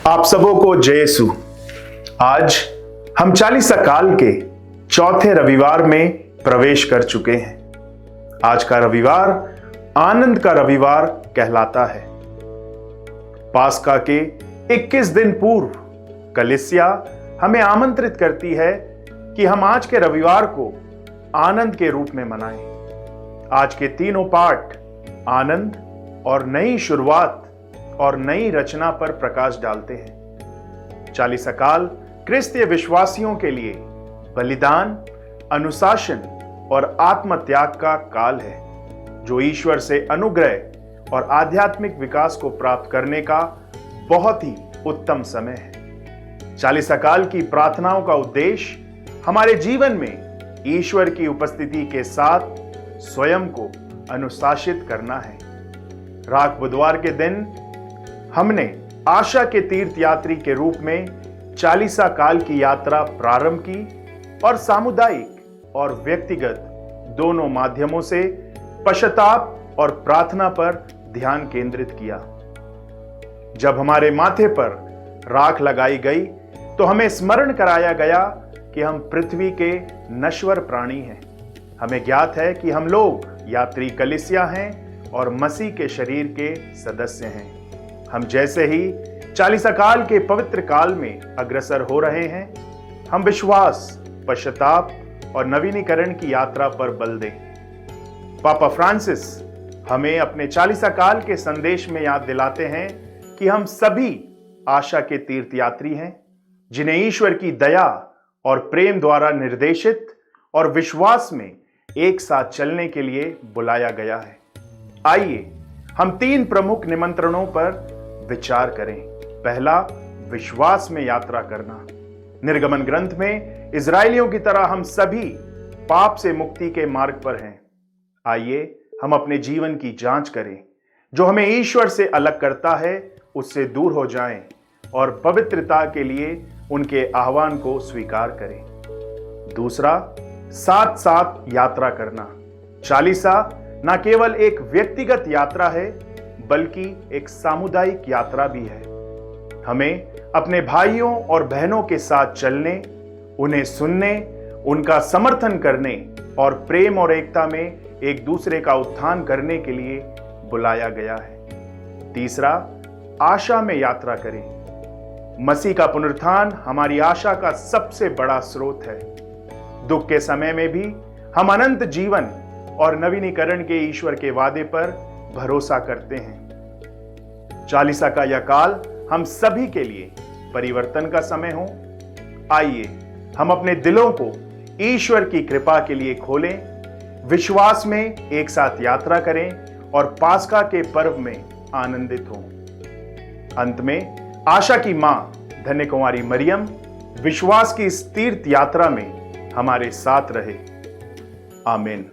आप सबों को जय यीशु। आज हम चालीसा काल के चौथे रविवार में प्रवेश कर चुके हैं। आज का रविवार आनंद का रविवार कहलाता है। पास्का के 21 दिन पूर्व कलीसिया हमें आमंत्रित करती है कि हम आज के रविवार को आनंद के रूप में मनाएं। आज के तीनों पाठ आनंद और नई शुरुआत और नई रचना पर प्रकाश डालते हैं। चालीसा काल क्रिस्तीय विश्वासियों के लिए बलिदान, अनुशासन और आत्मत्याग का काल है, जो ईश्वर से अनुग्रह और आध्यात्मिक विकास को प्राप्त करने का बहुत ही उत्तम समय है। चालीसा काल की प्रार्थनाओं का उद्देश्य हमारे जीवन में ईश्वर की उपस्थिति के साथ स्वयं को अनुशासित करना है। राख बुधवार के दिन हमने आशा के तीर्थ यात्री के रूप में चालीसा काल की यात्रा प्रारंभ की और सामुदायिक और व्यक्तिगत दोनों माध्यमों से पश्चाताप और प्रार्थना पर ध्यान केंद्रित किया। जब हमारे माथे पर राख लगाई गई तो हमें स्मरण कराया गया कि हम पृथ्वी के नश्वर प्राणी हैं। हमें ज्ञात है कि हम लोग यात्री कलीसिया हैं और मसीह के शरीर के सदस्य हैं। हम जैसे ही चालीसा काल के पवित्र काल में अग्रसर हो रहे हैं, हम विश्वास, पश्चाताप और नवीनीकरण की यात्रा पर बल दें। पापा फ्रांसिस हमें अपने चालीसा काल के संदेश में याद दिलाते हैं कि हम सभी आशा के तीर्थ यात्री हैं, जिन्हें ईश्वर की दया और प्रेम द्वारा निर्देशित और विश्वास में एक साथ चलने के लिए बुलाया गया है। आइए हम 3 प्रमुख निमंत्रणों पर विचार करें। पहला, विश्वास में यात्रा करना। निर्गमन ग्रंथ में इजरायलियों की तरह हम सभी पाप से मुक्ति के मार्ग पर हैं। आइए हम अपने जीवन की जांच करें, जो हमें ईश्वर से अलग करता है उससे दूर हो जाएं और पवित्रता के लिए उनके आह्वान को स्वीकार करें। दूसरा, साथ साथ यात्रा करना। चालीसा न केवल एक व्यक्तिगत यात्रा है, बल्कि एक सामुदायिक यात्रा भी है। हमें अपने भाइयों और बहनों के साथ चलने, उन्हें सुनने, उनका समर्थन करने और प्रेम और एकता में एक दूसरे का उत्थान करने के लिए बुलाया गया है। तीसरा, आशा में यात्रा करें। मसीह का पुनरुत्थान हमारी आशा का सबसे बड़ा स्रोत है। दुख के समय में भी हम अनंत जीवन और नवीनीकरण के ईश्वर के वादे पर भरोसा करते हैं। चालीसा का यह काल हम सभी के लिए परिवर्तन का समय हो। आइए हम अपने दिलों को ईश्वर की कृपा के लिए खोलें, विश्वास में एक साथ यात्रा करें और पास्का के पर्व में आनंदित हों। अंत में आशा की मां धन्य कुंवारी मरियम विश्वास की इस तीर्थ यात्रा में हमारे साथ रहे। आमीन।